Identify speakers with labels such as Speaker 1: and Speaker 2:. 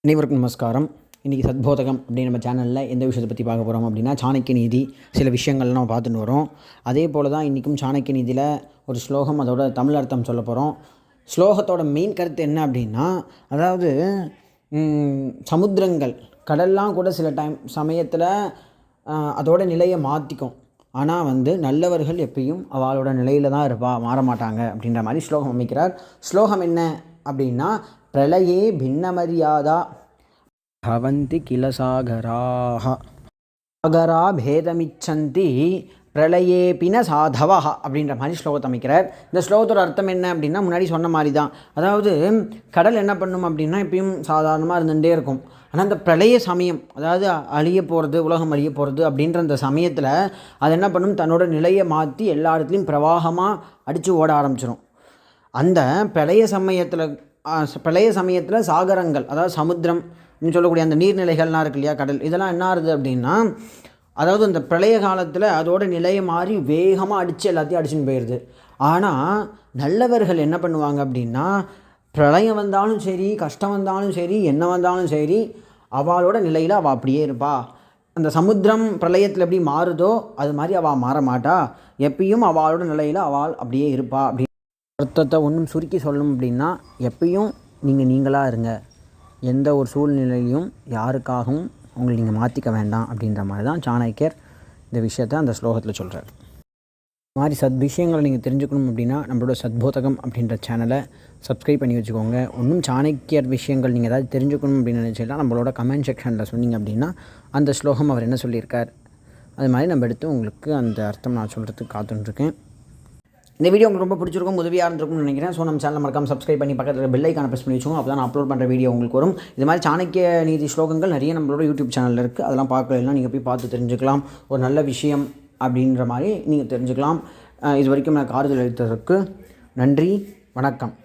Speaker 1: அனைவருக்கும் நமஸ்காரம். இன்றைக்கி சத்போதகம் அப்படின்னு நம்ம சேனலில் எந்த விஷயத்தை பற்றி பார்க்க போகிறோம் அப்படின்னா சாணக்கிய நீதி சில விஷயங்கள்லாம் நம்ம பார்த்துட்டு வரோம். அதே போல் தான் இன்றைக்கும் சாணக்கிய நீதியில் ஒரு ஸ்லோகம், அதோட தமிழ் அர்த்தம் சொல்ல போகிறோம். ஸ்லோகத்தோட மெயின் கருத்து என்ன அப்படின்னா, அதாவது சமுத்திரங்கள் கடல்லாம் கூட சில சமயத்தில் அதோட நிலையை மாற்றிக்கும். ஆனால் நல்லவர்கள் எப்பயும் அவளோட நிலையில் தான் மாற மாட்டாங்க அப்படின்ற மாதிரி ஸ்லோகம் அமைக்கிறார். ஸ்லோகம் என்ன அப்படின்னா, பிரளயே பின்னமரியாதா பவந்தி கில சாகராக சாகரா பேதமிச்சந்தி பிரளயே பின சாதவா அப்படின்ற மாதிரி ஸ்லோகத்தை அமைக்கிறார். இந்த ஸ்லோகத்தோட அர்த்தம் என்ன அப்படின்னா, முன்னாடி சொன்ன மாதிரி தான். அதாவது கடல் என்ன பண்ணும் அப்படின்னா எப்பயும் சாதாரணமாக இருந்துகிட்டே இருக்கும். ஆனால் அந்த பிரளய சமயம், அதாவது அழிய போகிறது, உலகம் அழிய போகிறது அப்படின்ற அந்த சமயத்தில் அது என்ன பண்ணும், தன்னோட நிலையை மாற்றி எல்லா இடத்துலையும் பிரவாகமாக அடித்து ஓட ஆரம்பிச்சிடும். அந்த பிரளய சமயத்தில் சாகரங்கள், அதாவது சமுத்திரம் சொல்லக்கூடிய அந்த நீர்நிலைகள்லாம் இருக்கு இல்லையா, கடல், இதெல்லாம் என்ன ஆகுது அப்படின்னா, அதாவது அந்த பிரளய காலத்தில் அதோட நிலையை மாறி வேகமாக அடித்து எல்லாத்தையும் அடிச்சுன்னு போயிடுது. ஆனால் நல்லவர்கள் என்ன பண்ணுவாங்க அப்படின்னா, பிரளயம் வந்தாலும் சரி, கஷ்டம் வந்தாலும் சரி, என்ன வந்தாலும் சரி, அவளோட நிலையில் அவள் அப்படியே இருப்பா. அந்த சமுத்திரம் பிரளயத்தில் எப்படி மாறுதோ அது மாதிரி அவள் மாற மாட்டா. எப்பயும் அவளோட நிலையில் அவள் அப்படியே இருப்பா. அப்படி அர்த்தத்தை ஒன்றும் சுருக்கி சொல்லணும் அப்படின்னா, எப்பயும் நீங்களாக இருங்க, எந்த ஒரு சூழ்நிலையிலையும் யாருக்காகவும் உங்களை நீங்கள் மாற்றிக்க வேண்டாம் அப்படின்ற மாதிரி தான் சாணக்கியர் இந்த விஷயத்தை அந்த ஸ்லோகத்தில் சொல்கிறார். இந்த மாதிரி விஷயங்களை நீங்கள் தெரிஞ்சுக்கணும் அப்படின்னா நம்மளோட சத்போதகம் அப்படின்ற சேனலை சப்ஸ்கிரைப் பண்ணி வச்சுக்கோங்க. இன்னும் சாணக்கியர் விஷயங்கள் நீங்கள் ஏதாவது தெரிஞ்சுக்கணும் அப்படின்னு நினச்சிங்கன்னா நம்மளோட கமெண்ட் செக்ஷனில் சொன்னீங்க அப்படின்னா அந்த ஸ்லோகம் அவர் என்ன சொல்லியிருக்கார் அது மாதிரி நம்ம எடுத்து உங்களுக்கு அந்த அர்த்தம் நான் சொல்கிறதுக்கு காத்துட்ருக்கேன். இந்த வீடியோ உங்களுக்கு ரொம்ப பிடிச்சிருக்கும், உதவியாக இருந்திருக்கும்னு நினைக்கிறேன். ஸோ நம்ம சேனல் மறக்காம சப்ஸ்கிரைப் பண்ணி பக்கத்தில் பெல் ஐக்கானை ப்ரெஸ் பண்ணி வச்சுக்கோங்க. அப்போ தான் நான் அப்லோட் பண்ணுற வீடியோ உங்களுக்கு வரும். இது மாதிரி சாணக்கிய நீதி ஸ்லோகங்கள் நிறைய நம்மளோட யூடியூப் சேனலில் இருக்குது. அதெல்லாம் பார்க்கலாம், நீங்கள் போய் பார்த்து தெரிஞ்சுக்கலாம். ஒரு நல்ல விஷயம் அப்படின்ற மாதிரி நீங்கள் தெரிஞ்சுக்கலாம். இது வரைக்கும் எனக்கு ஆறுதல் அளித்ததற்கு நன்றி, வணக்கம்.